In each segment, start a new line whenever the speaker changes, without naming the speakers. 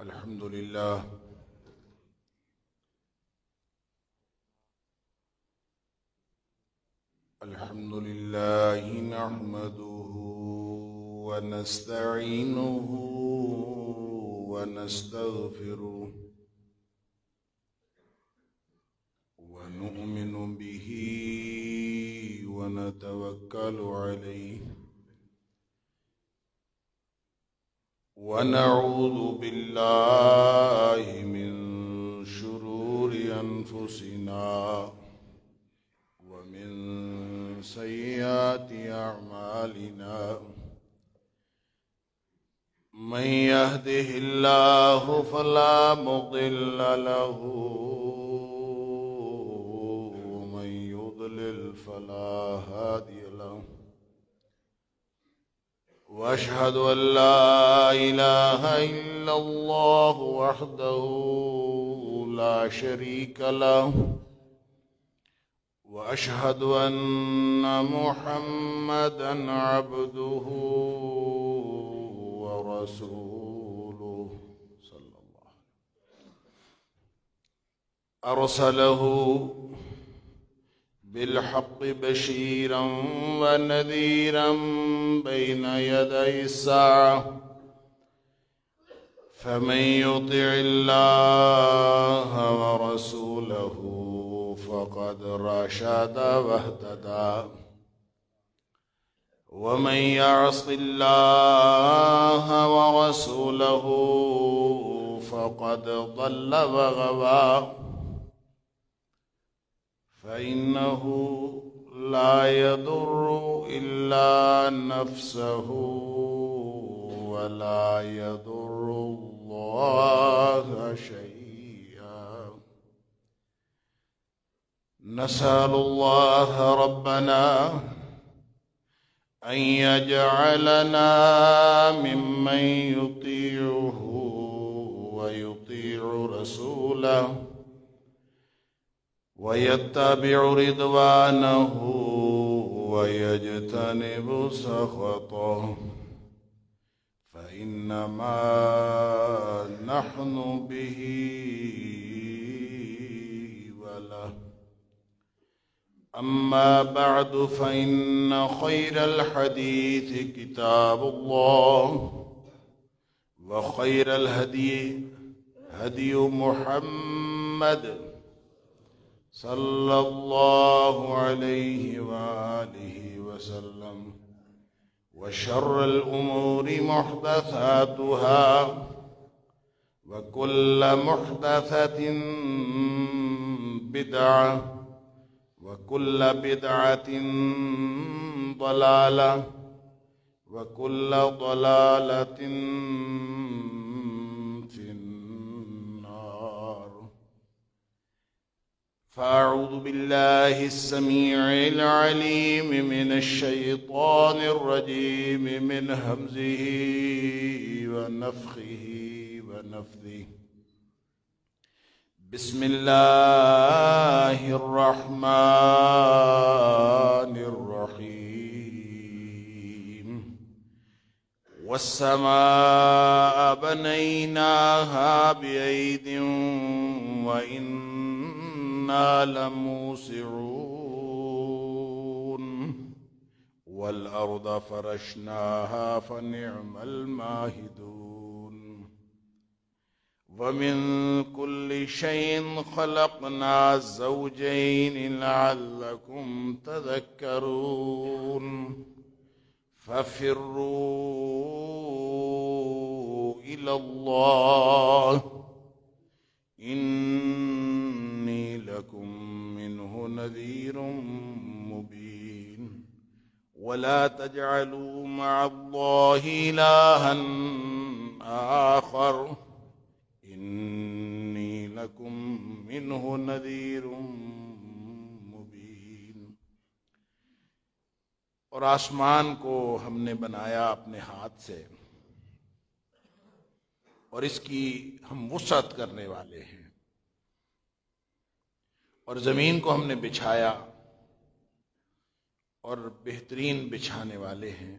الحمد لله نحمده ونستعينه ونستغفره ونؤمن به ونتوكل عليه ونعوذ بالله من شرور أنفسنا ومن سيئات أعمالنا من يهده الله فلا مضل له ومن يضلل فلا هادي له وأشهد أن لا إله إلا الله وحده لا شريك له وأشهد أن محمدًا عبده ورسوله صلى الله عليه وسلم أرسله بالحق بشيرا ونذيرا بين يدي الساعة فمن يطع الله ورسوله فقد رشد واهتدى ومن يعص الله ورسوله فقد ضل وغوى فإنه لا يضر إلا نفسه ولا يضر الله شيئا نسأل الله ربنا أن يجعلنا ممن يطيعه ويطيع رسوله ويتبع رضوانه ويجتنب سخطه فإنما نحن به وله أما بعد فإن خير الحديث كتاب الله وخير الهدي هدي محمد صلى الله عليه وآله وسلم وشر الأمور محدثاتها وكل محدثة بدعة وكل بدعة ضلالة وكل ضلالة في النار فأعوذ بالله السميع العليم من الشيطان الرجيم من همزه ونفخه ونفثه بسم الله الرحمن الرحيم والسماء بنيناها بأيد وإنا لموسعون والأرض فرشناها فنعم الماهدون ومن كل شيء خلقنا زوجين لعلكم تذكرون ففروا إلى الله إني لكم منه نذير مبين ولا تجعلوا مع الله إلها آخر إني لكم منه نذير مبين اور آسمان کو ہم نے بنایا اپنے ہاتھ سے اور اس کی ہم وسعت کرنے والے ہیں اور زمین کو ہم نے بچھایا اور بہترین بچھانے والے ہیں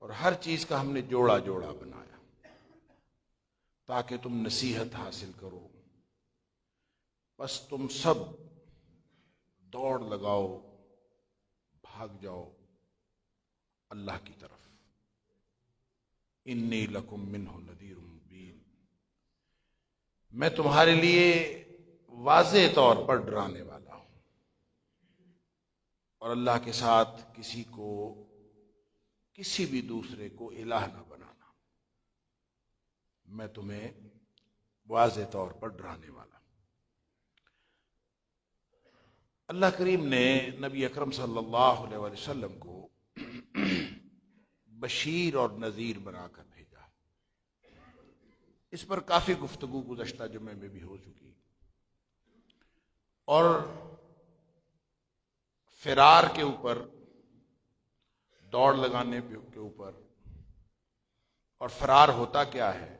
اور ہر چیز کا ہم نے جوڑا جوڑا بنایا تاکہ تم نصیحت حاصل کرو، بس تم سب دوڑ لگاؤ، بھاگ جاؤ اللہ کی طرف۔ انی لکم منہ نذیر مبین، میں تمہارے لیے واضح طور پر ڈرانے والا ہوں، اور اللہ کے ساتھ کسی بھی دوسرے کو الہ نہ بنانا، میں تمہیں واضح طور پر ڈرانے والا ہوں۔ اللہ کریم نے نبی اکرم صلی اللہ علیہ وسلم کو بشیر اور نذیر بنا کر بھیجا۔ اس پر کافی گفتگو گزشتہ جمعے میں بھی ہو چکی، اور فرار کے اوپر، دوڑ لگانے کے اوپر، اور فرار ہوتا کیا ہے،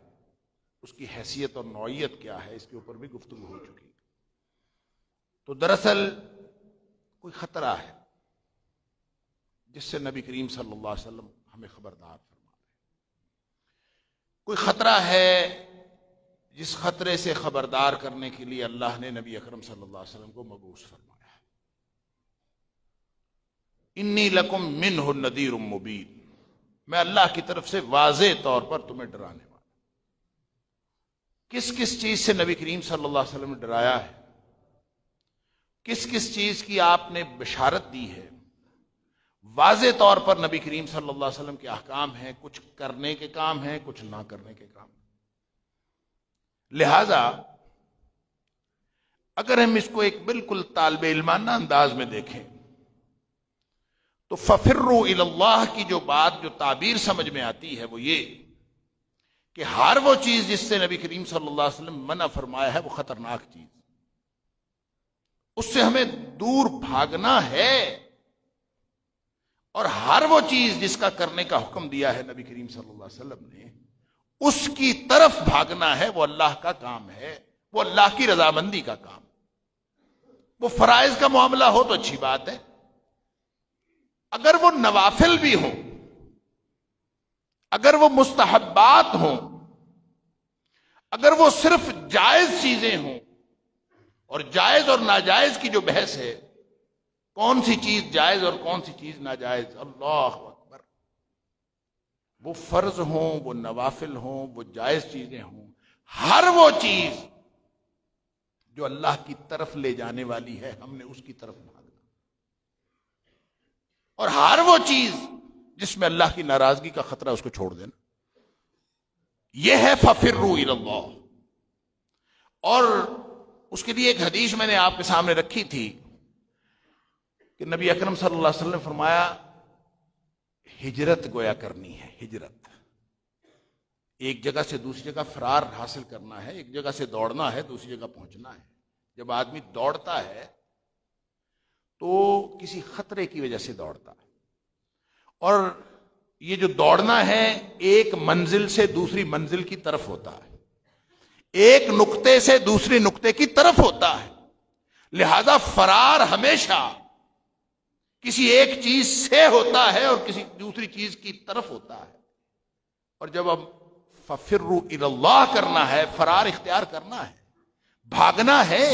اس کی حیثیت اور نوعیت کیا ہے، اس کے اوپر بھی گفتگو ہو چکی۔ تو دراصل کوئی خطرہ ہے جس سے نبی کریم صلی اللہ علیہ وسلم ہمیں خبردار فرما رہے ہیں۔ کوئی خطرہ ہے جس خطرے سے خبردار کرنے کے لیے اللہ نے نبی اکرم صلی اللہ علیہ وسلم کو مبعوث فرمایا ہے۔ انی لکم منہ نذیر مبین، میں اللہ کی طرف سے واضح طور پر تمہیں ڈرانے والا۔ کس کس چیز سے نبی کریم صلی اللہ علیہ وسلم نے ڈرایا ہے، کس کس چیز کی آپ نے بشارت دی ہے، واضح طور پر نبی کریم صلی اللہ علیہ وسلم کے احکام ہیں، کچھ کرنے کے کام ہیں، کچھ نہ کرنے کے کام ہیں۔ لہذا اگر ہم اس کو ایک بالکل طالب علمانہ انداز میں دیکھیں تو ففروا الی اللہ کی جو بات، جو تعبیر سمجھ میں آتی ہے، وہ یہ کہ ہر وہ چیز جس سے نبی کریم صلی اللہ علیہ وسلم منع فرمایا ہے وہ خطرناک چیز، اس سے ہمیں دور بھاگنا ہے، اور ہر وہ چیز جس کا کرنے کا حکم دیا ہے نبی کریم صلی اللہ علیہ وسلم نے، اس کی طرف بھاگنا ہے۔ وہ اللہ کا کام ہے، وہ اللہ کی رضامندی کا کام۔ وہ فرائض کا معاملہ ہو تو اچھی بات ہے، اگر وہ نوافل بھی ہوں، اگر وہ مستحبات ہوں، اگر وہ صرف جائز چیزیں ہوں، اور جائز اور ناجائز کی جو بحث ہے، کون سی چیز جائز اور کون سی چیز ناجائز، اللہ اکبر، وہ فرض ہوں، وہ نوافل ہوں، وہ جائز چیزیں ہوں، ہر وہ چیز جو اللہ کی طرف لے جانے والی ہے، ہم نے اس کی طرف بھاگنا، اور ہر وہ چیز جس میں اللہ کی ناراضگی کا خطرہ اس کو چھوڑ دینا۔ یہ ہے ففروا الی اللہ۔ اور اس کے لیے ایک حدیث میں نے آپ کے سامنے رکھی تھی کہ نبی اکرم صلی اللہ علیہ وسلم نے فرمایا ہجرت گویا کرنی ہے، ہجرت، ایک جگہ سے دوسری جگہ فرار حاصل کرنا ہے، ایک جگہ سے دوڑنا ہے، دوسری جگہ پہنچنا ہے۔ جب آدمی دوڑتا ہے تو کسی خطرے کی وجہ سے دوڑتا ہے، اور یہ جو دوڑنا ہے ایک منزل سے دوسری منزل کی طرف ہوتا ہے، ایک نقطے سے دوسری نقطے کی طرف ہوتا ہے۔ لہذا فرار ہمیشہ کسی ایک چیز سے ہوتا ہے اور کسی دوسری چیز کی طرف ہوتا ہے۔ اور جب اب ففروا الی اللہ کرنا ہے، فرار اختیار کرنا ہے، بھاگنا ہے،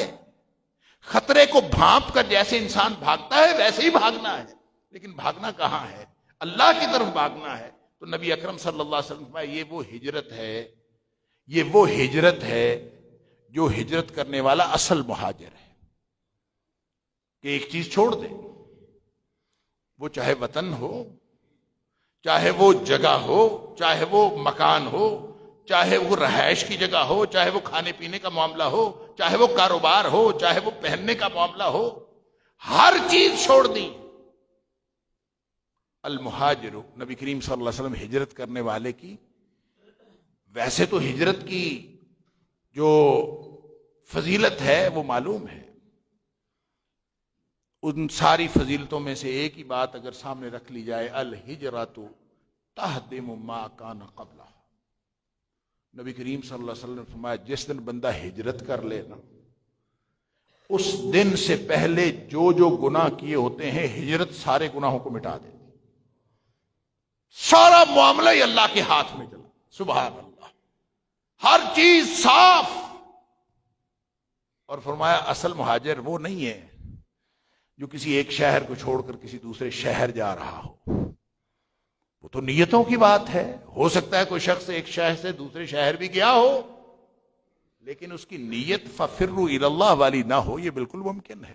خطرے کو بھانپ کر جیسے انسان بھاگتا ہے ویسے ہی بھاگنا ہے، لیکن بھاگنا کہاں ہے؟ اللہ کی طرف بھاگنا ہے۔ تو نبی اکرم صلی اللہ علیہ وسلم فرمایا یہ وہ ہجرت ہے، یہ وہ ہجرت ہے جو ہجرت کرنے والا اصل مہاجر ہے، کہ ایک چیز چھوڑ دے، وہ چاہے وطن ہو، چاہے وہ جگہ ہو، چاہے وہ مکان ہو، چاہے وہ رہائش کی جگہ ہو، چاہے وہ کھانے پینے کا معاملہ ہو، چاہے وہ کاروبار ہو، چاہے وہ پہننے کا معاملہ ہو، ہر چیز چھوڑ دی۔ المہاجر، نبی کریم صلی اللہ علیہ وسلم ہجرت کرنے والے کی، ویسے تو ہجرت کی جو فضیلت ہے وہ معلوم ہے، ان ساری فضیلتوں میں سے ایک ہی بات اگر سامنے رکھ لی جائے، الہجرۃ تہدم ما کان قبلہ، نبی کریم صلی اللہ علیہ وسلم نے فرمایا جس دن بندہ ہجرت کر لے نا، اس دن سے پہلے جو جو گناہ کیے ہوتے ہیں ہجرت سارے گناہوں کو مٹا دیتی، سارا معاملہ ہی اللہ کے ہاتھ میں چلا۔ سبحان اللہ، ہر چیز صاف. اور فرمایا اصل مہاجر وہ نہیں ہے جو کسی ایک شہر کو چھوڑ کر کسی دوسرے شہر جا رہا ہو. وہ تو نیتوں کی بات ہے. ہو سکتا ہے کوئی شخص ایک شہر سے دوسرے شہر بھی گیا ہو لیکن اس کی نیت ففروا الی اللہ والی نہ ہو. یہ بالکل ممکن ہے.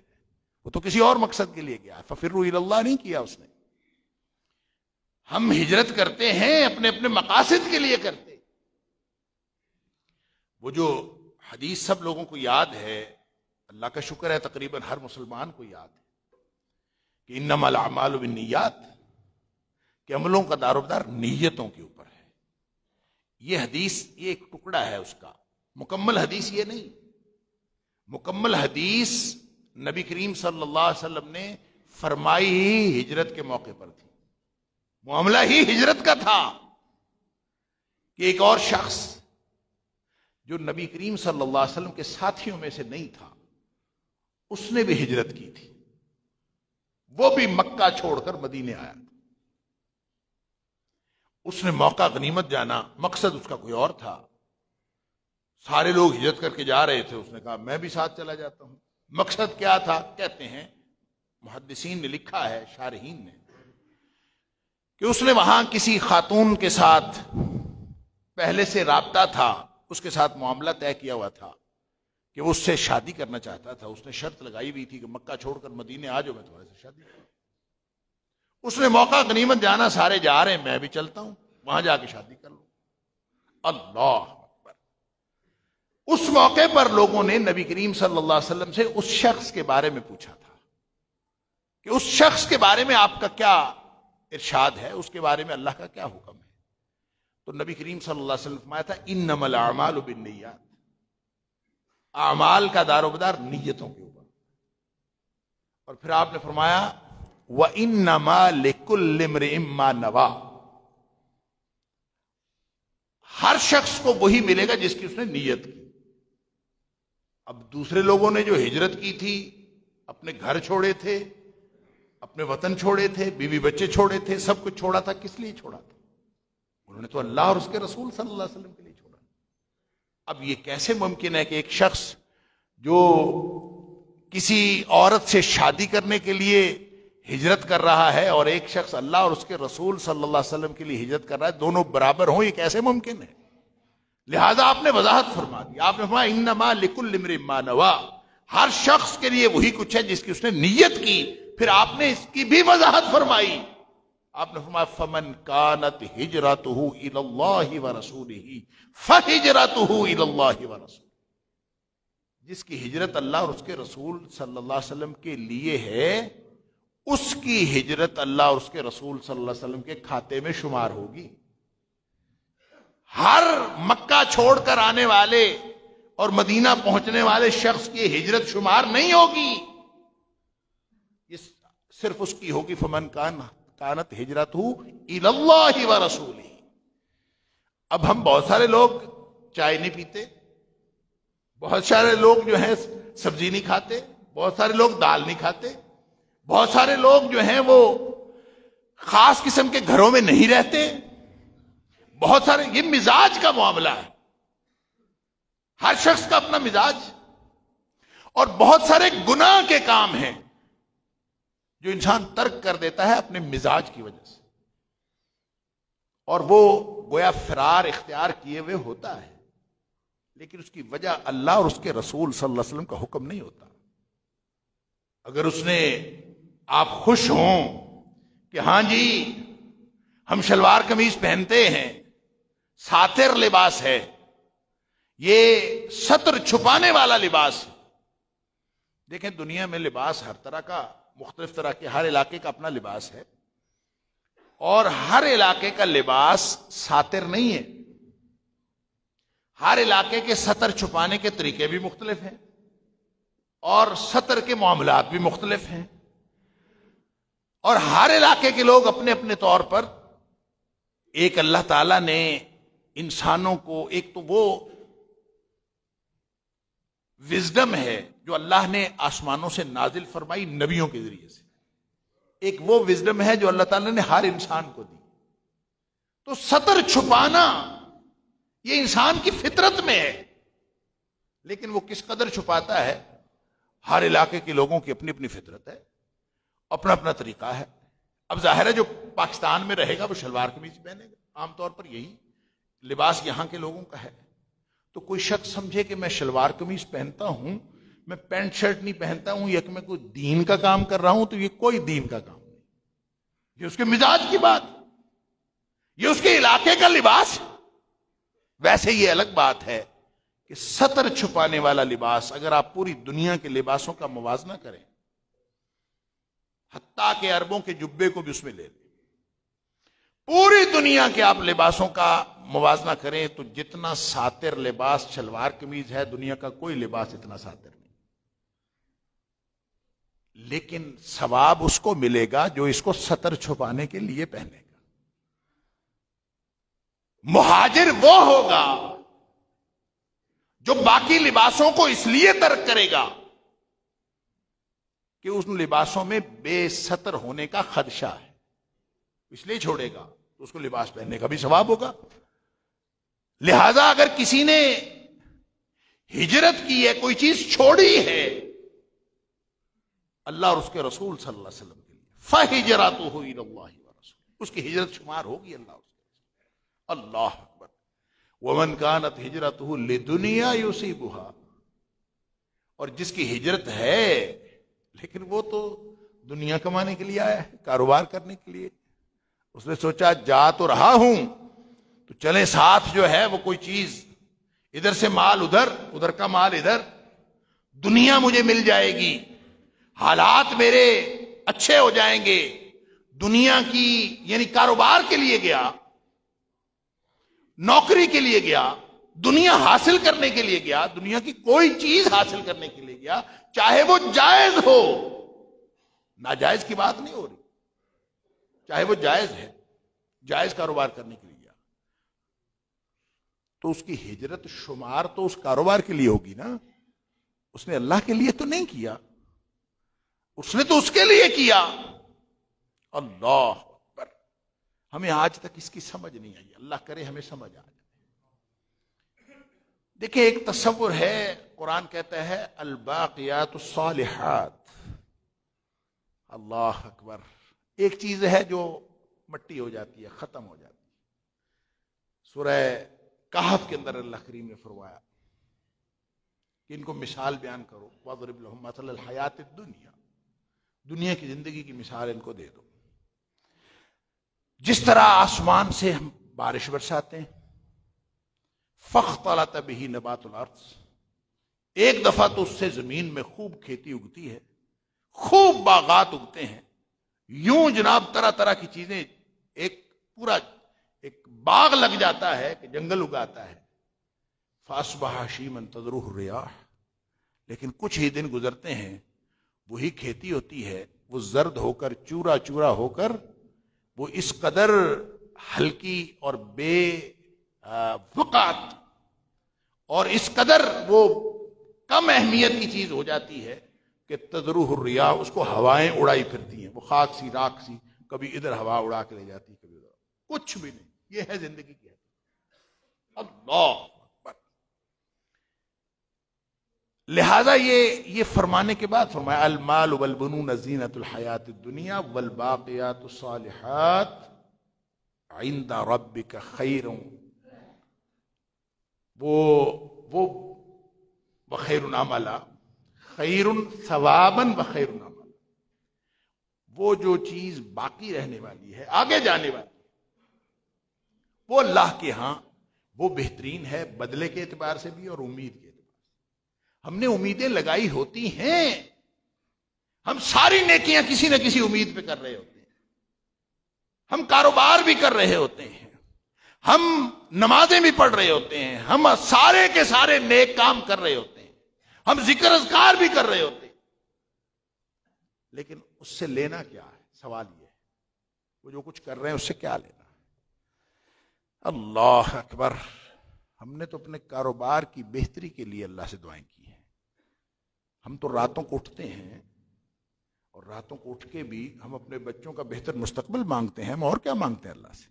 وہ تو کسی اور مقصد کے لیے گیا. ففروا الی اللہ نہیں کیا اس نے. ہم ہجرت کرتے ہیں اپنے اپنے مقاصد کے لیے کرتے. وہ جو حدیث سب لوگوں کو یاد ہے, اللہ کا شکر ہے تقریباً ہر مسلمان کو یاد ہے کہ انما الاعمال بالنیات, کہ عملوں کا دار و مدار نیتوں کے اوپر ہے. یہ حدیث یہ ایک ٹکڑا ہے اس کا, مکمل حدیث یہ نہیں. مکمل حدیث نبی کریم صلی اللہ علیہ وسلم نے فرمائی ہی ہجرت کے موقع پر تھی. معاملہ ہی ہجرت کا تھا کہ ایک اور شخص جو نبی کریم صلی اللہ علیہ وسلم کے ساتھیوں میں سے نہیں تھا, اس نے بھی ہجرت کی تھی. وہ بھی مکہ چھوڑ کر مدینے آیا تھا. اس نے موقع غنیمت جانا, مقصد اس کا کوئی اور تھا. سارے لوگ ہجرت کر کے جا رہے تھے, اس نے کہا میں بھی ساتھ چلا جاتا ہوں. مقصد کیا تھا؟ کہتے ہیں محدثین نے لکھا ہے, شارحین نے, کہ اس نے وہاں کسی خاتون کے ساتھ پہلے سے رابطہ تھا, اس کے ساتھ معاملہ طے کیا ہوا تھا کہ وہ اس سے شادی کرنا چاہتا تھا. اس نے شرط لگائی ہوئی تھی کہ مکہ چھوڑ کر مدینے آ جاؤ, میں تمہارے سے شادی کروں. اس نے موقع غنیمت جانا, سارے جا رہے ہیں میں بھی چلتا ہوں, وہاں جا کے شادی کر لوں. اللہ اکبر. اس موقع پر لوگوں نے نبی کریم صلی اللہ علیہ وسلم سے اس شخص کے بارے میں پوچھا تھا کہ اس شخص کے بارے میں آپ کا کیا ارشاد ہے, اس کے بارے میں اللہ کا کیا حکم ہے. تو نبی کریم صلی اللہ علیہ وسلم فرمایا تھا انما الاعمال بالنیات, اعمال کا دار و مدار نیتوں کے اوپر. اور پھر آپ نے فرمایا وَإِنَّمَا لِكُلِّ امْرِئٍ مَّا نَوَىٰ, ہر شخص کو وہی ملے گا جس کی اس نے نیت کی. اب دوسرے لوگوں نے جو ہجرت کی تھی, اپنے گھر چھوڑے تھے, اپنے وطن چھوڑے تھے, بیوی بچے چھوڑے تھے, سب کچھ چھوڑا تھا. کس لیے چھوڑا تھا؟ انہوں نے تو اللہ اور اس کے رسول صلی اللہ علیہ وسلم کے لیے چھوڑا. اب یہ کیسے ممکن ہے کہ ایک شخص جو کسی عورت سے شادی کرنے کے لیے ہجرت کر رہا ہے اور ایک شخص اللہ اور اس کے رسول صلی اللہ علیہ وسلم کے لیے ہجرت کر رہا ہے, دونوں برابر ہوں؟ یہ کیسے ممکن ہے؟ لہذا آپ نے وضاحت فرما دی. آپ نے فرمایا انما لکل امرئ ما نویٰ, ہر شخص کے لیے وہی کچھ ہے جس کی اس نے نیت کی. پھر آپ نے اس کی بھی وضاحت فرمائی. آپ نے فرمایا فمن کانت ہجرتہ الی اللہ ورسولہ فہجرتہ الی اللہ ورسولہ, جس کی ہجرت اللہ اور اس کے رسول صلی اللہ علیہ وسلم کے لیے ہے, اس کی ہجرت اللہ اور اس کے رسول صلی اللہ علیہ وسلم کے کھاتے میں شمار ہوگی. ہر مکہ چھوڑ کر آنے والے اور مدینہ پہنچنے والے شخص کی ہجرت شمار نہیں ہوگی, صرف اس کی ہوگی فمن کانت ہجرتہ الی اللہ ورسولہ. اب ہم بہت سارے لوگ چائے نہیں پیتے, بہت سارے لوگ جو ہیں سبزی نہیں کھاتے, بہت سارے لوگ دال نہیں کھاتے, بہت سارے لوگ جو ہیں وہ خاص قسم کے گھروں میں نہیں رہتے, بہت سارے, یہ مزاج کا معاملہ ہے, ہر شخص کا اپنا مزاج. اور بہت سارے گناہ کے کام ہیں جو انسان ترک کر دیتا ہے اپنے مزاج کی وجہ سے, اور وہ گویا فرار اختیار کیے ہوئے ہوتا ہے, لیکن اس کی وجہ اللہ اور اس کے رسول صلی اللہ علیہ وسلم کا حکم نہیں ہوتا. اگر اس نے, آپ خوش ہوں کہ ہاں جی ہم شلوار قمیض پہنتے ہیں, ساتر لباس ہے, یہ ستر چھپانے والا لباس ہے. دیکھیں دنیا میں لباس ہر طرح کا, مختلف طرح کے, ہر علاقے کا اپنا لباس ہے, اور ہر علاقے کا لباس ساتر نہیں ہے. ہر علاقے کے ستر چھپانے کے طریقے بھی مختلف ہیں, اور ستر کے معاملات بھی مختلف ہیں, اور ہر علاقے کے لوگ اپنے اپنے طور پر, ایک اللہ تعالیٰ نے انسانوں کو, ایک تو وہ وزڈم ہے جو اللہ نے آسمانوں سے نازل فرمائی نبیوں کے ذریعے سے, ایک وہ وزڈم ہے جو اللہ تعالیٰ نے ہر انسان کو دی. تو ستر چھپانا یہ انسان کی فطرت میں ہے، لیکن وہ کس قدر چھپاتا ہے؟ ہر علاقے کے لوگوں کی اپنی اپنی فطرت ہے، اپنا اپنا طریقہ ہے۔ اب ظاہر ہے جو پاکستان میں رہے گا وہ شلوار قمیض پہنے گا، عام طور پر یہی لباس یہاں کے لوگوں کا ہے۔ تو کوئی شخص سمجھے کہ میں شلوار قمیض پہنتا ہوں، میں پینٹ شرٹ نہیں پہنتا ہوں، یا کہ میں کوئی دین کا کام کر رہا ہوں، تو یہ کوئی دین کا کام نہیں، یہ اس کے مزاج کی بات، یہ اس کے علاقے کا لباس۔ ویسے یہ الگ بات ہے کہ ستر چھپانے والا لباس اگر آپ پوری دنیا کے لباسوں کا موازنہ کریں، حتیٰ کہ عربوں کے جبے کو بھی اس میں لے لیں، پوری دنیا کے آپ لباسوں کا موازنہ کریں تو جتنا ساتر لباس شلوار قمیض ہے، دنیا کا کوئی لباس اتنا ساتر نہیں۔ لیکن ثواب اس کو ملے گا جو اس کو ستر چھپانے کے لیے پہنے گا۔ مہاجر وہ ہوگا جو باقی لباسوں کو اس لیے ترک کرے گا کہ ان لباسوں میں بے ستر ہونے کا خدشہ ہے، اس لیے چھوڑے گا، تو اس کو لباس پہننے کا بھی ثواب ہوگا۔ لہذا اگر کسی نے ہجرت کی ہے، کوئی چیز چھوڑی ہے اللہ اور اس کے رسول صلی اللہ علیہ وسلم کے لیے، فَهِجْرَتُهُ إِلَى اللَّهِ وَرَسُولِهِ، اس کی ہجرت شمار ہوگی اللہ اور اس کے رسول۔ اللہ اکبر۔ وَمَنْ كَانَتْ هِجْرَتُهُ لِدُنْيَا يُصِيبُهَا، اور جس کی ہجرت ہے لیکن وہ تو دنیا کمانے کے لیے آیا ہے، کاروبار کرنے کے لیے، اس نے سوچا جا تو رہا ہوں تو چلے ساتھ جو ہے وہ کوئی چیز، ادھر سے مال ادھر، ادھر کا مال ادھر، دنیا مجھے مل جائے گی، حالات میرے اچھے ہو جائیں گے، دنیا کی یعنی کاروبار کے لیے گیا، نوکری کے لیے گیا، دنیا حاصل کرنے کے لیے گیا، دنیا کی کوئی چیز حاصل کرنے کے لیے گیا، چاہے وہ جائز ہو، ناجائز کی بات نہیں ہو رہی، چاہے وہ جائز ہے، جائز کاروبار کرنے کے لیے گیا، تو اس کی ہجرت شمار تو اس کاروبار کے لیے ہوگی نا، اس نے اللہ کے لیے تو نہیں کیا، اس نے تو اس کے لیے کیا۔ اللہ اکبر۔ ہمیں آج تک اس کی سمجھ نہیں آئی، اللہ کرے ہمیں سمجھ آ جائے۔ دیکھیں ایک تصور ہے، قرآن کہتا ہے الباقیات الصالحات، اللہ اکبر، ایک چیز ہے جو مٹی ہو جاتی ہے، ختم ہو جاتی ہے۔ سورہ کہف کے اندر اللہ کریم نے فرمایا کہ ان کو مثال بیان کرو، وَاضْرِبْ لَهُمْ مَثَلَ الْحَيَاةِ الدُّنْيَا، دنیا کی زندگی کی مثال ان کو دے دو۔ جس طرح آسمان سے ہم بارش برساتے ہیں، فاختلط به نبات الارض، ایک دفعہ تو اس سے زمین میں خوب کھیتی اگتی ہے، خوب باغات اگتے ہیں، یوں جناب طرح طرح کی چیزیں، ایک پورا ایک باغ لگ جاتا ہے کہ جنگل اگاتا ہے۔ فاصبح هشيما تذروه الرياح، لیکن کچھ ہی دن گزرتے ہیں، وہی کھیتی ہوتی ہے، وہ زرد ہو کر چورا چورا ہو کر وہ اس قدر ہلکی اور بے وقعت اور اس قدر وہ کم اہمیت کی چیز ہو جاتی ہے کہ تذروہ الریاح، اس کو ہوائیں اڑائی پھرتی ہیں، وہ خاک سی راکھ سی، کبھی ادھر ہوا اڑا کے لے جاتی، کبھی ادھر، کچھ بھی نہیں۔ یہ ہے زندگی کی حقیقت۔ اللہ اکبر۔ لہذا یہ فرمانے کے بعد فرمایا المال والبنون زینۃ الحیات الدنیا والباقیات الصالحات عند ربک خیر، وہ بخیر عملا، خیر ثوابا بخیر عملا، وہ جو چیز باقی رہنے والی ہے، آگے جانے والی، وہ اللہ کے ہاں وہ بہترین ہے، بدلے کے اعتبار سے بھی اور امید کے اعتبار سے۔ ہم نے امیدیں لگائی ہوتی ہیں، ہم ساری نیکیاں کسی نہ کسی امید پہ کر رہے ہوتے ہیں، ہم کاروبار بھی کر رہے ہوتے ہیں، ہم نمازیں بھی پڑھ رہے ہوتے ہیں، ہم سارے کے سارے نیک کام کر رہے ہوتے ہیں، ہم ذکر اذکار بھی کر رہے ہوتے ہیں، لیکن اس سے لینا کیا ہے؟ سوال یہ ہے، وہ جو کچھ کر رہے ہیں اس سے کیا لینا ہے؟ اللہ اکبر۔ ہم نے تو اپنے کاروبار کی بہتری کے لیے اللہ سے دعائیں کی ہیں، ہم تو راتوں کو اٹھتے ہیں اور راتوں کو اٹھ کے بھی ہم اپنے بچوں کا بہتر مستقبل مانگتے ہیں، ہم اور کیا مانگتے ہیں اللہ سے؟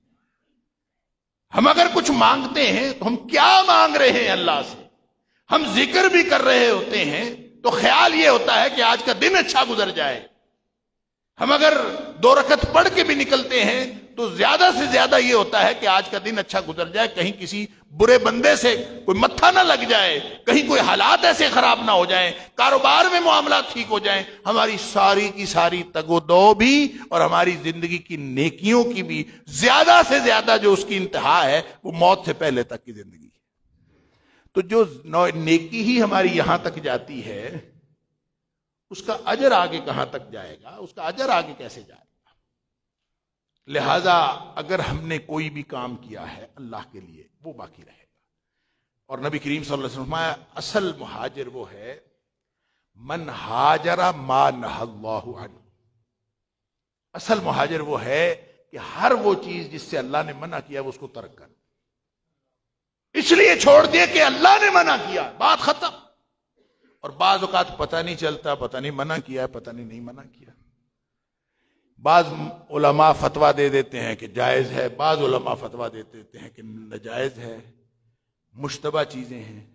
ہم اگر کچھ مانگتے ہیں تو ہم کیا مانگ رہے ہیں اللہ سے؟ ہم ذکر بھی کر رہے ہوتے ہیں تو خیال یہ ہوتا ہے کہ آج کا دن اچھا گزر جائے. ہم اگر 2 رکعت پڑھ کے بھی نکلتے ہیں تو زیادہ سے زیادہ یہ ہوتا ہے کہ آج کا دن اچھا گزر جائے, کہیں کسی برے بندے سے کوئی متھا نہ لگ جائے, کہیں کوئی حالات ایسے خراب نہ ہو جائیں, کاروبار میں معاملات ٹھیک ہو جائیں. ہماری ساری کی ساری تگ و دو بھی اور ہماری زندگی کی نیکیوں کی بھی زیادہ سے زیادہ جو اس کی انتہا ہے وہ موت سے پہلے تک کی زندگی ہے. تو جو نیکی ہی ہماری یہاں تک جاتی ہے اس کا اجر آگے کہاں تک جائے گا, اس کا اجر آگے کیسے جائے گا؟ لہذا اگر ہم نے کوئی بھی کام کیا ہے اللہ کے لیے وہ باقی رہے گا. اور نبی کریم صلی اللہ علیہ وسلم اصل مہاجر وہ ہے من ہاجر ما نہى اللہ عنہ. اصل مہاجر وہ ہے کہ ہر وہ چیز جس سے اللہ نے منع کیا وہ اس کو ترک کر, اس لیے چھوڑ دیا کہ اللہ نے منع کیا, بات ختم. اور بعض اوقات پتہ نہیں چلتا, پتہ نہیں منع کیا ہے, پتہ نہیں منع کیا. بعض علماء فتویٰ دے دیتے ہیں کہ جائز ہے, بعض علماء فتویٰ دے دیتے ہیں کہ ناجائز ہے, مشتبہ چیزیں ہیں.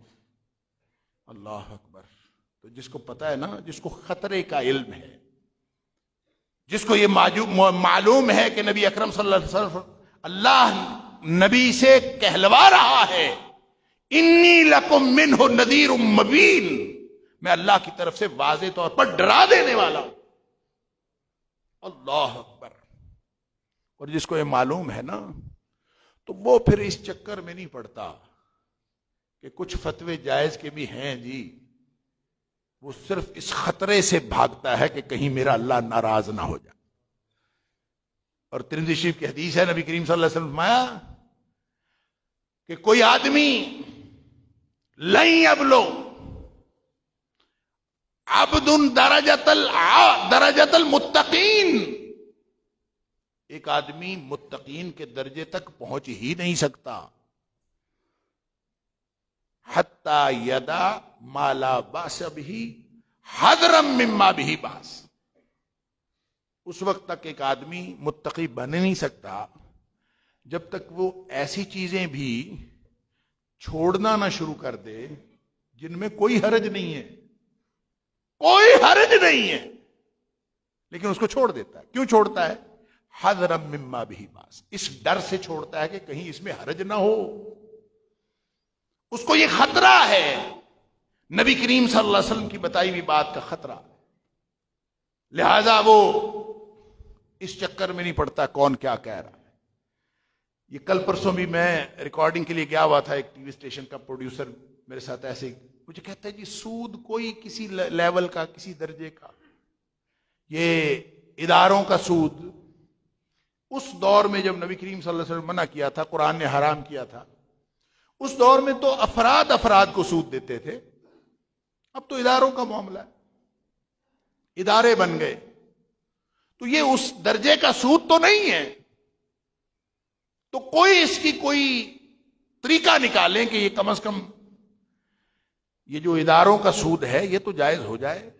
اللہ اکبر. تو جس کو پتہ ہے نا, جس کو خطرے کا علم ہے, جس کو یہ معلوم ہے کہ نبی اکرم صلی اللہ علیہ وسلم اللہ نبی سے کہلوا رہا ہے انی لکم منہ نذیر مبین, میں اللہ کی طرف سے واضح طور پر ڈرا دینے والا ہوں. اللہ اکبر. اور جس کو یہ معلوم ہے نا تو وہ پھر اس چکر میں نہیں پڑتا کہ کچھ فتوے جائز کے بھی ہیں جی, وہ صرف اس خطرے سے بھاگتا ہے کہ کہیں میرا اللہ ناراض نہ ہو جائے. اور ترمذی شریف کی حدیث ہے, نبی کریم صلی اللہ علیہ وسلم فرمایا کہ کوئی آدمی لن یبلغ عبد درجۃ المتقین, ایک آدمی متقین کے درجے تک پہنچ ہی نہیں سکتا حتی یدع ما لا باس بہ حذرا مما بہ باس. اس وقت تک ایک آدمی متقی بن نہیں سکتا جب تک وہ ایسی چیزیں بھی چھوڑنا نہ شروع کر دے جن میں کوئی حرج نہیں ہے, کوئی حرج نہیں ہے, لیکن اس کو چھوڑ دیتا ہے. کیوں چھوڑتا ہے؟ حذرا مما بہ باس, اس ڈر سے چھوڑتا ہے کہ کہیں اس میں حرج نہ ہو. اس کو یہ خطرہ ہے, نبی کریم صلی اللہ علیہ وسلم کی بتائی ہوئی بات کا خطرہ. لہذا وہ اس چکر میں نہیں پڑتا کون کیا کہہ رہا ہے. یہ کل پرسوں بھی میں ریکارڈنگ کے لیے گیا ہوا تھا, ایک ٹی وی اسٹیشن کا پروڈیوسر میرے ساتھ ایسے مجھے کہتا ہے جی سود کوئی کسی لیول کا, کسی درجے کا, یہ اداروں کا سود. اس دور میں جب نبی کریم صلی اللہ علیہ وسلم منع کیا تھا, قرآن نے حرام کیا تھا, اس دور میں تو افراد کو سود دیتے تھے. اب تو اداروں کا معاملہ ہے, ادارے بن گئے, تو یہ اس درجے کا سود تو نہیں ہے. تو کوئی اس کی کوئی طریقہ نکالیں کہ یہ کم از کم یہ جو اداروں کا سود ہے یہ تو جائز ہو جائے,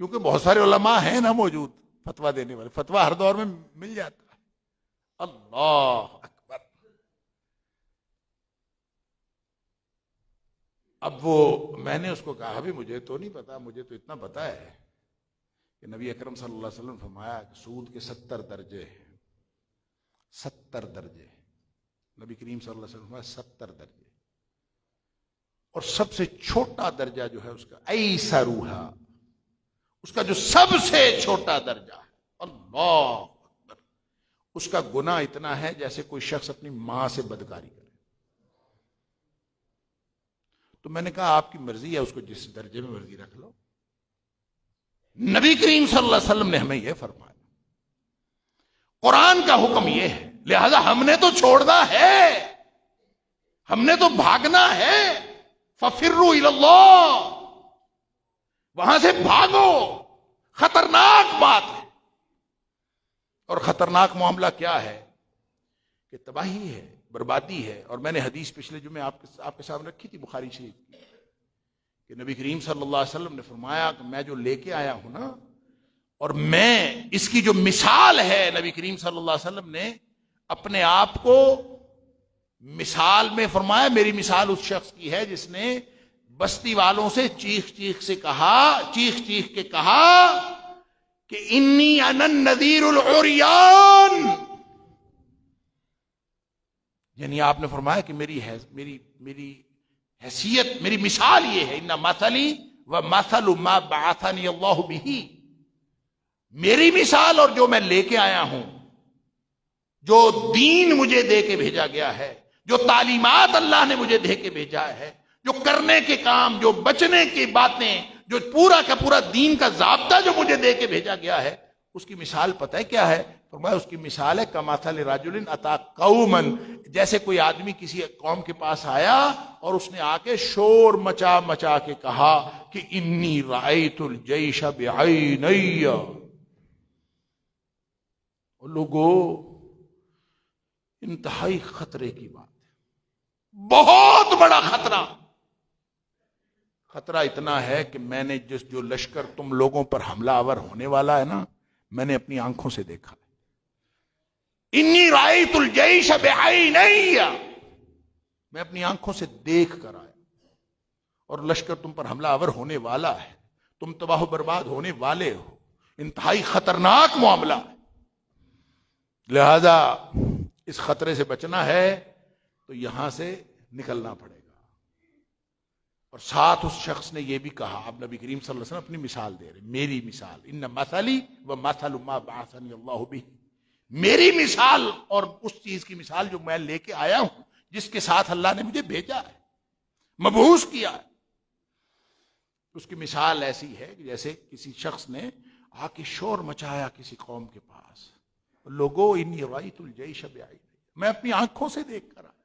کیونکہ بہت سارے علماء ہیں نا موجود فتویٰ دینے والے, فتویٰ ہر دور میں مل جاتا ہے. اللہ اکبر. اب وہ میں نے اس کو کہا بھی مجھے تو نہیں پتا, مجھے تو اتنا پتا ہے کہ نبی اکرم صلی اللہ علیہ وسلم فرمایا کہ سود کے 70 درجے ہیں, 70 درجے. نبی کریم صلی اللہ علیہ وسلم فرمایا 70 درجے, اور سب سے چھوٹا درجہ جو ہے اس کا ایسروہا, اس کا جو سب سے چھوٹا درجہ ہے, اللہ اکبر, اس کا گناہ اتنا ہے جیسے کوئی شخص اپنی ماں سے بدکاری کرے. تو میں نے کہا آپ کی مرضی ہے, اس کو جس درجے میں مرضی رکھ لو. نبی کریم صلی اللہ علیہ وسلم نے ہمیں یہ فرمایا, قرآن کا حکم یہ ہے, لہذا ہم نے تو چھوڑنا ہے, ہم نے تو بھاگنا ہے. فَفِرُّوا إِلَى اللَّهِ, وہاں سے بھاگو. خطرناک بات ہے, اور خطرناک معاملہ کیا ہے کہ تباہی ہے, بربادی ہے. اور میں نے حدیث پچھلے جمعے آپ کے سامنے رکھی تھی بخاری شریف کی, کہ نبی کریم صلی اللہ علیہ وسلم نے فرمایا کہ میں جو لے کے آیا ہوں نا, اور میں اس کی جو مثال ہے, نبی کریم صلی اللہ علیہ وسلم نے اپنے آپ کو مثال میں فرمایا میری مثال اس شخص کی ہے جس نے بستی والوں سے چیخ چیخ کے کہا کہ انی انا النذیر العریان، یعنی آپ نے فرمایا کہ میری حیثیت، میری مثال یہ ہے، ان مثلی و مثل ما بعثنی اللہ بہ، میری مثال اور جو میں لے کے آیا ہوں، جو دین مجھے دے کے بھیجا گیا ہے، جو تعلیمات اللہ نے مجھے دے کے بھیجا ہے، جو کرنے کے کام، جو بچنے کی باتیں، جو پورا کا پورا دین کا ضابطہ جو مجھے دے کے بھیجا گیا ہے، اس کی مثال پتہ ہے کیا ہے؟ فرمایا اس کی مثال ہے کمثل رجل اتی قوما، جیسے کوئی آدمی کسی قوم کے پاس آیا اور اس نے آ کے شور مچا کے کہا کہ انی رأیت الجیش بعینی، اور لوگوں انتہائی خطرے کی بات ہے، بہت بڑا خطرہ اتنا ہے کہ میں نے جو لشکر تم لوگوں پر حملہ آور ہونے والا ہے نا، میں نے اپنی آنکھوں سے دیکھا، انی رأیت الجیش بعینی، میں اپنی آنکھوں سے دیکھ کر آیا، اور لشکر تم پر حملہ آور ہونے والا ہے، تم تباہ و برباد ہونے والے ہو، انتہائی خطرناک معاملہ ہے، لہذا اس خطرے سے بچنا ہے تو یہاں سے نکلنا پڑے گا۔ اور ساتھ اس شخص نے یہ بھی کہا، اب نبی کریم صلی اللہ علیہ وسلم اپنی مثال دے رہے، میری مثال، ان مثلی و مثل ما بعثنی اللہ بہ، میری مثال اور اس چیز کی مثال جو میں لے کے آیا ہوں، جس کے ساتھ اللہ نے مجھے بھیجا ہے، مبعوث کیا ہے، اس کی مثال ایسی ہے کہ جیسے کسی شخص نے آ کے شور مچایا کسی قوم کے پاس، لوگو انی رأیت الجیش بعینی، میں اپنی آنکھوں سے دیکھ کر آیا،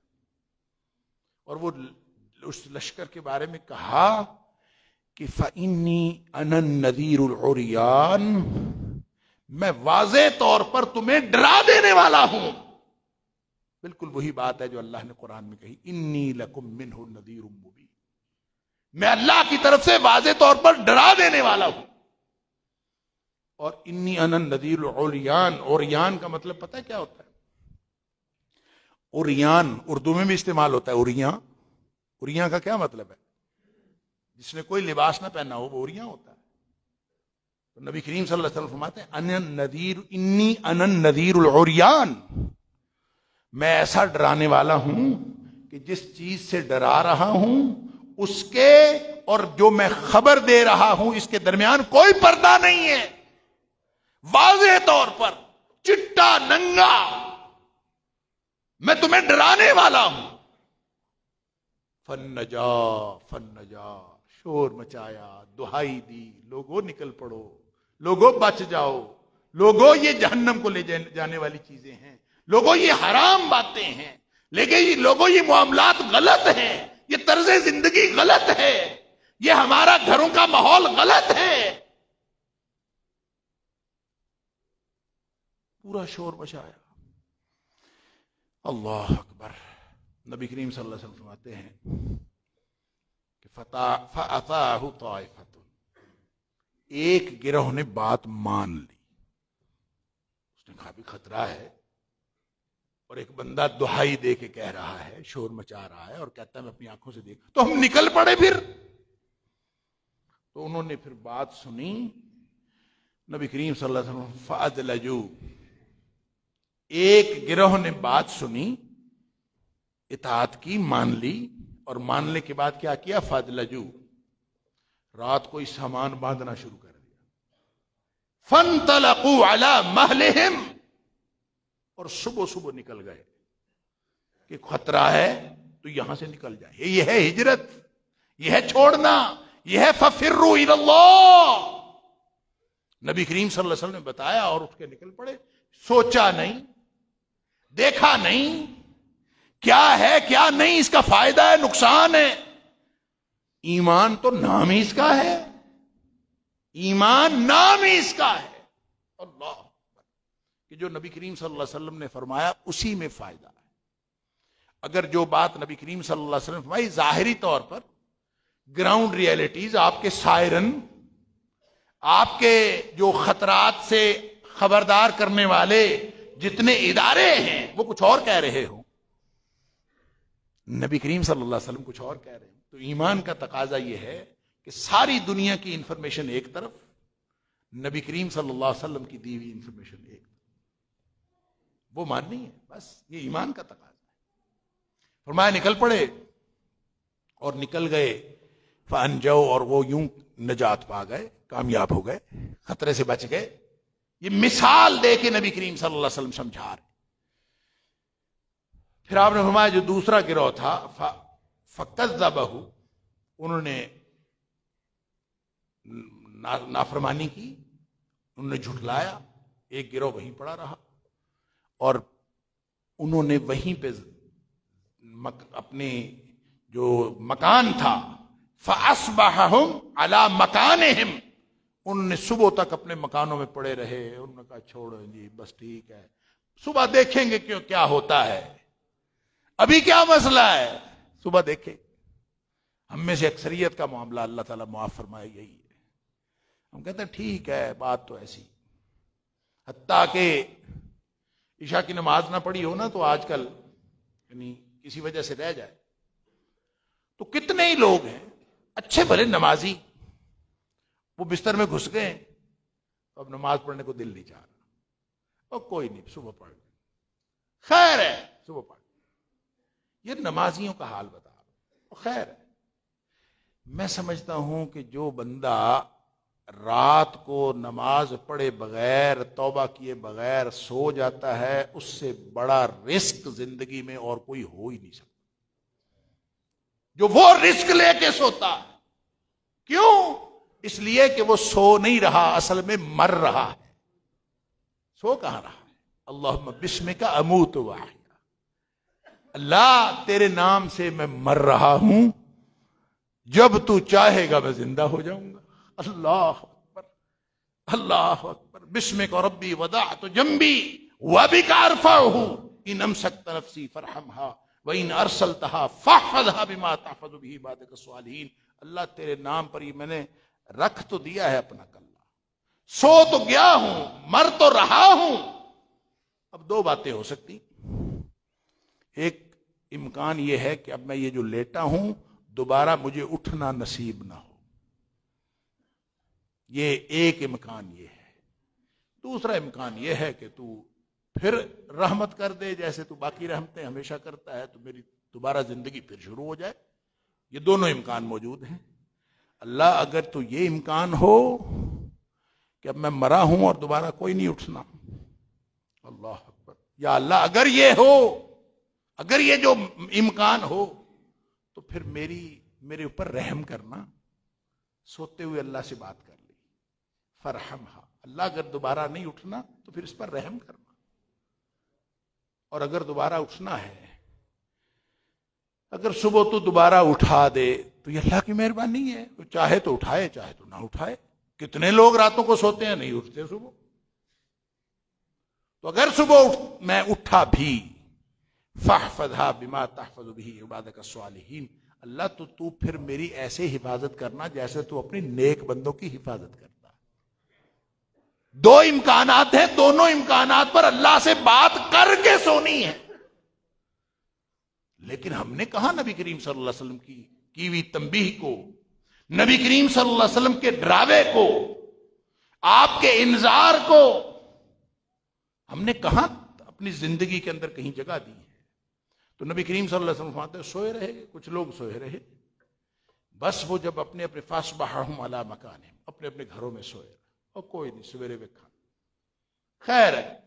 اور وہ اس لشکر کے بارے میں کہا کہ فَإِنِّي أَنَا النَّذِيرُ الْعُرْيَانُ، میں واضح طور پر تمہیں ڈرا دینے والا ہوں، بالکل وہی بات ہے جو اللہ نے قرآن میں کہی، انی لکم منہ نذیر مبین، میں اللہ کی طرف سے واضح طور پر ڈرا دینے والا ہوں۔ اور انی انا النذیر العریان، عریان کا مطلب پتہ ہے کیا ہوتا ہے؟ عریان اردو میں بھی استعمال ہوتا ہے، عریان کا کیا مطلب ہے؟ جس نے کوئی لباس نہ پہنا ہو وہ عریان ہوتا ہے۔ تو نبی کریم صلی اللہ علیہ وسلم فرماتے ہیں انی انا النذیر العریان، میں ایسا ڈرانے والا ہوں کہ جس چیز سے ڈرا رہا ہوں اس کے اور جو میں خبر دے رہا ہوں اس کے درمیان کوئی پردہ نہیں ہے، واضح طور پر چٹا ننگا میں تمہیں ڈرانے والا ہوں۔ فن نجا، شور مچایا، دہائی دی، لوگوں نکل پڑو، لوگوں بچ جاؤ، لوگوں یہ جہنم کو لے جانے والی چیزیں ہیں، لوگوں یہ حرام باتیں ہیں، لیکن لوگوں یہ معاملات غلط ہیں، یہ طرز زندگی غلط ہے، یہ ہمارا گھروں کا ماحول غلط ہے، پورا شور مچایا۔ اللہ اکبر۔ نبی کریم صلی اللہ علیہ وسلم فرماتے ہیں کہ فَأَطَاعَهُ طَائِفَةٌ، ایک گروہ نے بات مان لی، اس نے کہا بھی خطرہ ہے، اور ایک بندہ دہائی دے کے کہہ رہا ہے، شور مچا رہا ہے اور کہتا ہے میں اپنی آنکھوں سے دیکھ، تو ہم نکل پڑے پھر۔ تو انہوں نے پھر بات سنی، نبی کریم صلی اللہ علیہ وسلم فَأَدْلَجُوا، ایک گروہ نے بات سنی، اطاعت کی، مان لی، اور ماننے کے بعد کیا کیا؟ فَأَدْلَجُوا، رات کو سامان باندھنا شروع کر دیا، فَانْطَلَقُوا عَلَى مَهْلِهِمْ، اور صبح نکل گئے کہ خطرہ ہے تو یہاں سے نکل جائے، یہ ہے ہجرت، یہ ہے چھوڑنا، یہ ہے فَفِرُّوا إِلَى اللَّهِ۔ نبی کریم صلی اللہ علیہ وسلم نے بتایا اور اٹھ کے نکل پڑے، سوچا نہیں، دیکھا نہیں کیا ہے کیا نہیں، اس کا فائدہ ہے نقصان ہے، ایمان تو نام ہی اس کا ہے، ایمان نام ہی اس کا ہے، اللہ کہ جو نبی کریم صلی اللہ علیہ وسلم نے فرمایا اسی میں فائدہ ہے۔ اگر جو بات نبی کریم صلی اللہ علیہ وسلم نے فرمائی ظاہری طور پر گراؤنڈ ریئلٹیز، آپ کے سائرن، آپ کے جو خطرات سے خبردار کرنے والے جتنے ادارے ہیں وہ کچھ اور کہہ رہے ہوں، نبی کریم صلی اللہ علیہ وسلم کچھ اور کہہ رہے ہیں. تو ایمان کا تقاضا یہ ہے کہ ساری دنیا کی انفارمیشن ایک طرف، نبی کریم صلی اللہ علیہ وسلم کی دی ہوئی انفارمیشن ایک طرف، وہ ماننی ہے. بس یہ ایمان کا تقاضا ہے. فرمایا نکل پڑے اور نکل گئے، فانجو، اور وہ یوں نجات پا گئے، کامیاب ہو گئے، خطرے سے بچ گئے. یہ مثال دے کے نبی کریم صلی اللہ علیہ وسلم سمجھا رہے. پھر آپ نے فرمایا جو دوسرا گروہ تھا فکذبہ، انہوں نے نافرمانی کی، انہوں نے جھٹلایا. ایک گروہ وہیں پڑا رہا اور انہوں نے وہیں پہ اپنے جو مکان تھا، فَأَصْبَحَهُمْ عَلَى مَكَانِهِمْ، انہوں نے صبح تک اپنے مکانوں میں پڑے رہے. انہوں نے کہا چھوڑو جی بس ٹھیک ہے، صبح دیکھیں گے کیا ہوتا ہے، ابھی کیا مسئلہ ہے، صبح دیکھیں. ہم میں سے اکثریت کا معاملہ اللہ تعالیٰ معاف فرمائے یہی ہے. ہم کہتے ہیں ٹھیک ہے بات تو ایسی، حتیٰ کہ عشاء کی نماز نہ پڑھی ہو نا تو آج کل یعنی کسی وجہ سے رہ جائے تو کتنے ہی لوگ ہیں اچھے بھلے نمازی، وہ بستر میں گھس گئے تو اب نماز پڑھنے کو دل نہیں چاہ رہا، اور کوئی نہیں صبح پڑھ لیں، خیر ہے صبح پڑھ. یہ نمازیوں کا حال بتا رہا. خیر ہے، میں سمجھتا ہوں کہ جو بندہ رات کو نماز پڑھے بغیر، توبہ کیے بغیر سو جاتا ہے، اس سے بڑا رزق زندگی میں اور کوئی ہو ہی نہیں سکتا. جو وہ رزق لے کے سوتا ہے، کیوں؟ اس لیے کہ وہ سو نہیں رہا، اصل میں مر رہا ہے. سو کہاں رہا ہے؟ اللہم بسمک اموت واحیا، اللہ تیرے نام سے میں مر رہا ہوں، جب تو چاہے گا میں زندہ ہو جاؤں گا. اللہ اکبر، اللہ اکبر. بسمک ربی وضعت جنبی وبک ارفعہ ان امسکت نفسی فرحمہا وان ارسلتہا فاحفظھا بما تحفظ بہ عبادک الصالحین. اللہ تیرے نام پر ہی میں نے رکھ تو دیا ہے اپنا کلہ، سو تو گیا ہوں، مر تو رہا ہوں. اب دو باتیں ہو سکتی. ایک امکان یہ ہے کہ اب میں یہ جو لیٹا ہوں دوبارہ مجھے اٹھنا نصیب نہ ہو، یہ ایک امکان یہ ہے. دوسرا امکان یہ ہے کہ تو پھر رحمت کر دے جیسے تو باقی رحمتیں ہمیشہ کرتا ہے، تو میری دوبارہ زندگی پھر شروع ہو جائے. یہ دونوں امکان موجود ہیں. اللہ اگر تو یہ امکان ہو کہ اب میں مرا ہوں اور دوبارہ کوئی نہیں اٹھنا، اللہ اکبر، یا اللہ اگر یہ ہو، اگر یہ جو امکان ہو تو پھر میرے اوپر رحم کرنا. سوتے ہوئے اللہ سے بات کر لی، فرحمہا، اللہ اگر دوبارہ نہیں اٹھنا تو پھر اس پر رحم کرنا. اور اگر دوبارہ اٹھنا ہے، اگر صبح تو دوبارہ اٹھا دے تو یہ اللہ کی مہربانی ہے، وہ چاہے تو اٹھائے چاہے تو نہ اٹھائے. کتنے لوگ راتوں کو سوتے ہیں نہیں اٹھتے صبح. تو اگر صبح میں اٹھا بھی، فاحفظھا بما تحفظ بہ عبادک الصالحین، اللہ تو پھر میری ایسے حفاظت کرنا جیسے تو اپنی نیک بندوں کی حفاظت کرتا. دو امکانات ہیں، دونوں امکانات پر اللہ سے بات کر کے سونی ہے. لیکن ہم نے کہا نبی کریم صلی اللہ علیہ وسلم کی ہوئی تنبیہ کو، نبی کریم صلی اللہ علیہ وسلم کے ڈراوے کو، آپ کے انذار کو ہم نے کہاں اپنی زندگی کے اندر کہیں جگہ دی ہے. تو نبی کریم صلی اللہ علیہ وسلم فرماتے ہیں سوئے رہے، کچھ لوگ سوئے رہے، بس وہ جب اپنے اپنے فاصبحہم علی مکانہم، اپنے اپنے گھروں میں سوئے رہے، اور کوئی نہیں، سویرے میں کھانا. خیر ہے،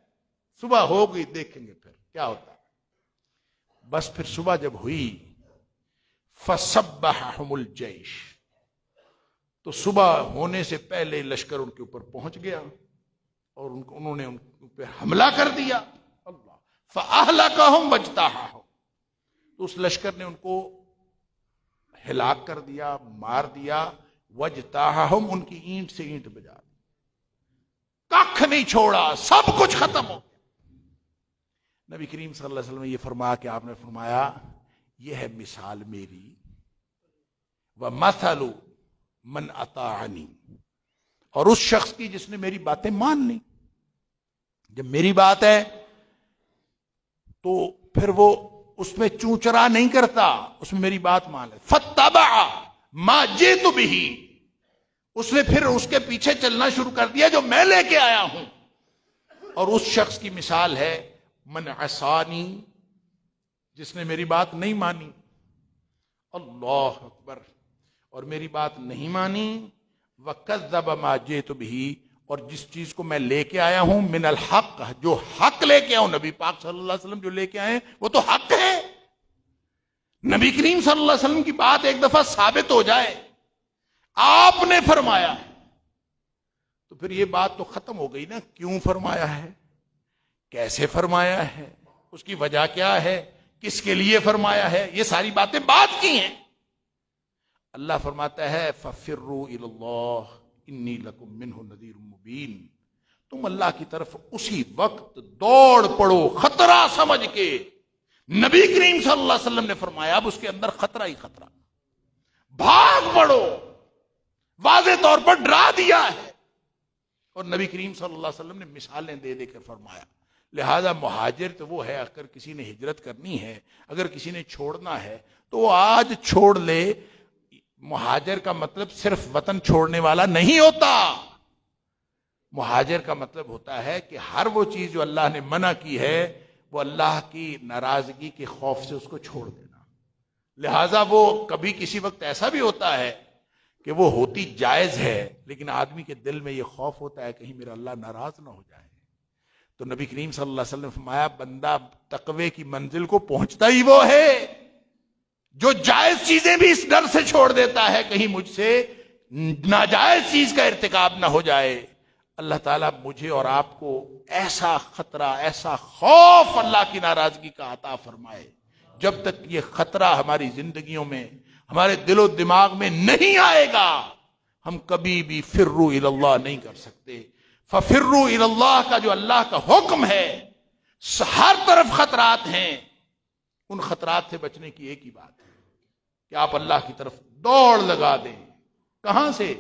صبح ہو گئی، دیکھیں گے پھر کیا ہوتا ہے. بس پھر صبح جب ہوئی، فصبحہم الجیش، تو صبح ہونے سے پہلے لشکر ان کے اوپر پہنچ گیا اور انہوں نے ان پہ حملہ کر دیا. اللہ، فاہلکہم واجتاحہم، تو اس لشکر نے ان کو ہلاک کر دیا، مار دیا. واجتاحہم، ان کی اینٹ سے اینٹ بجا دی، کخ نہیں چھوڑا، سب کچھ ختم ہو گیا. نبی کریم صلی اللہ علیہ وسلم نے یہ فرمایا کہ آپ نے فرمایا یہ ہے مثال میری، وَمَثَلُ مَنْ أَطَاعَنِي، اور اس شخص کی جس نے میری باتیں مان لی. جب میری بات ہے تو پھر وہ اس میں چونچرا نہیں کرتا، اس میں میری بات مان لے. فَاتَّبَعَ مَا جِئْتُ بِهِ، اس نے پھر اس کے پیچھے چلنا شروع کر دیا جو میں لے کے آیا ہوں. اور اس شخص کی مثال ہے من عصانی، جس نے میری بات نہیں مانی. اللہ اکبر. اور میری بات نہیں مانی. وَكَذَّبَ مَا جِئْتُ بِهِ، اور جس چیز کو میں لے کے آیا ہوں من الحق، جو حق لے کے آؤں، نبی پاک صلی اللہ علیہ وسلم جو لے کے آئے وہ تو حق ہے. نبی کریم صلی اللہ علیہ وسلم کی بات ایک دفعہ ثابت ہو جائے، آپ نے فرمایا، تو پھر یہ بات تو ختم ہو گئی نا. کیوں فرمایا ہے، کیسے فرمایا ہے، اس کی وجہ کیا ہے، کس کے لیے فرمایا ہے، یہ ساری باتیں بات کی ہیں. اللہ فرماتا ہے فَفِرُّوا إِلَى اللَّهِ إِنِّي لَكُم مِّنْهُ نَذِيرٌ مُّبِينٌ. تم اللہ کی طرف اسی وقت دوڑ پڑو خطرہ سمجھ کے. نبی کریم صلی اللہ علیہ وسلم نے فرمایا اب اس کے اندر خطرہ ہی خطرہ، بھاگ پڑو، واضح طور پر ڈرا دیا ہے. اور نبی کریم صلی اللہ علیہ وسلم نے مثالیں دے دے کر فرمایا. لہذا مہاجر تو وہ ہے، اگر کسی نے ہجرت کرنی ہے، اگر کسی نے چھوڑنا ہے تو وہ آج چھوڑ لے. مہاجر کا مطلب صرف وطن چھوڑنے والا نہیں ہوتا. مہاجر کا مطلب ہوتا ہے کہ ہر وہ چیز جو اللہ نے منع کی ہے وہ اللہ کی ناراضگی کے خوف سے اس کو چھوڑ دینا. لہذا وہ کبھی کسی وقت ایسا بھی ہوتا ہے کہ وہ ہوتی جائز ہے، لیکن آدمی کے دل میں یہ خوف ہوتا ہے کہیں میرا اللہ ناراض نہ ہو جائے. تو نبی کریم صلی اللہ علیہ وسلم نے فرمایا بندہ تقوی کی منزل کو پہنچتا ہی وہ ہے جو جائز چیزیں بھی اس ڈر سے چھوڑ دیتا ہے کہیں مجھ سے ناجائز چیز کا ارتکاب نہ ہو جائے. اللہ تعالیٰ مجھے اور آپ کو ایسا خطرہ، ایسا خوف اللہ کی ناراضگی کا عطا فرمائے. جب تک یہ خطرہ ہماری زندگیوں میں، ہمارے دل و دماغ میں نہیں آئے گا، ہم کبھی بھی فروا الی اللہ نہیں کر سکتے. ففروا الی اللہ کا جو اللہ کا حکم ہے، ہر طرف خطرات ہیں. ان خطرات سے بچنے کی ایک ہی بات ہے کہ آپ اللہ کی طرف دوڑ لگا دیں. کہاں سے؟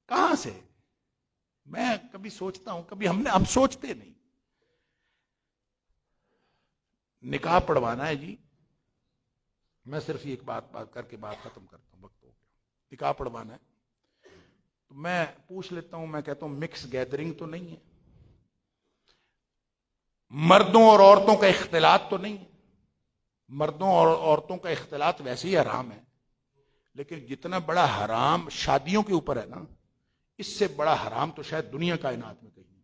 کہاں سے؟ میں کبھی سوچتا ہوں، کبھی ہم سوچتے نہیں. نکاح پڑھوانا ہے جی، میں صرف ایک بات کر کے بات ختم کرتا ہوں، وقت ہو گیا. نکاح پڑھوانا ہے تو میں پوچھ لیتا ہوں، میں کہتا ہوں مکس گیدرنگ تو نہیں ہے، مردوں اور عورتوں کا اختلاط تو نہیں ہے. مردوں اور عورتوں کا اختلاط ویسے ہی حرام ہے، لیکن جتنا بڑا حرام شادیوں کے اوپر ہے نا، اس سے بڑا حرام تو شاید دنیا کائنات میں کہیں نہیں.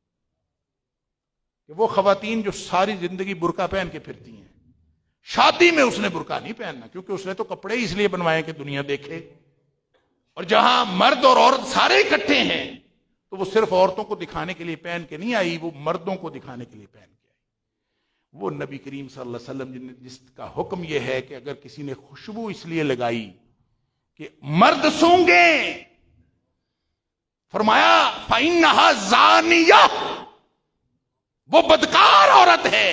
کہ وہ خواتین جو ساری زندگی برقع پہن کے پھرتی ہیں، شادی میں اس نے برقع نہیں پہننا، کیونکہ اس نے تو کپڑے اس لیے بنوائے کہ دنیا دیکھے. اور جہاں مرد اور عورت سارے اکٹھے ہیں تو وہ صرف عورتوں کو دکھانے کے لیے پہن کے نہیں آئی، وہ مردوں کو دکھانے کے لیے پہن کے آئی. وہ نبی کریم صلی اللہ علیہ وسلم جس کا حکم یہ ہے کہ اگر کسی نے خوشبو اس لیے لگائی کہ مرد سونگیں، فرمایا فَإِنَّهَا زَانِيَةٌ، وہ بدکار عورت ہے.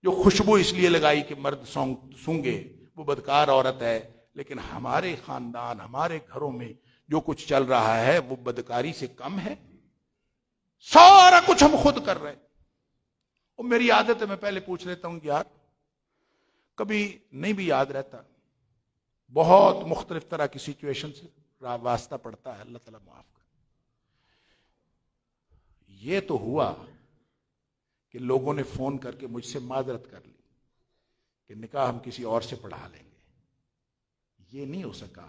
جو خوشبو اس لیے لگائی کہ مرد سونگے، وہ بدکار عورت ہے. لیکن ہمارے خاندان، ہمارے گھروں میں جو کچھ چل رہا ہے وہ بدکاری سے کم ہے. سارا کچھ ہم خود کر رہے ہیں. اور میری عادت ہے میں پہلے پوچھ لیتا ہوں کہ یار کبھی نہیں بھی یاد رہتا، بہت مختلف طرح کی سچویشن سے واسطہ پڑتا ہے، اللہ تعالیٰ معاف کر. یہ تو ہوا کہ لوگوں نے فون کر کے مجھ سے معذرت کر لی کہ نکاح ہم کسی اور سے پڑھا لیں گے. یہ نہیں ہو سکا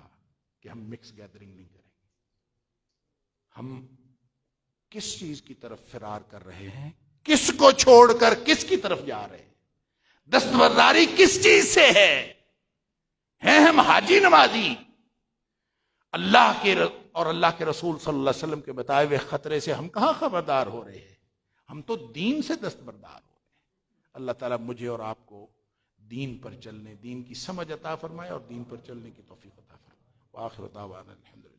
کہ ہم مکس گیدرنگ نہیں کریں گے. ہم کس چیز کی طرف فرار کر رہے ہیں، کس کو چھوڑ کر کس کی طرف جا رہے ہیں، دستبرداری کس چیز سے ہے؟ ہیں ہم حاجی نمازی؟ اللہ کے اور اللہ کے رسول صلی اللہ علیہ وسلم کے بتائے ہوئے خطرے سے ہم کہاں خبردار ہو رہے ہیں؟ ہم تو دین سے دستبردار ہو رہے ہیں. اللہ تعالیٰ مجھے اور آپ کو دین پر چلنے، دین کی سمجھ عطا فرمائے اور دین پر چلنے کی توفیق عطا فرمائے. وآخر دعوانا الحمدللہ.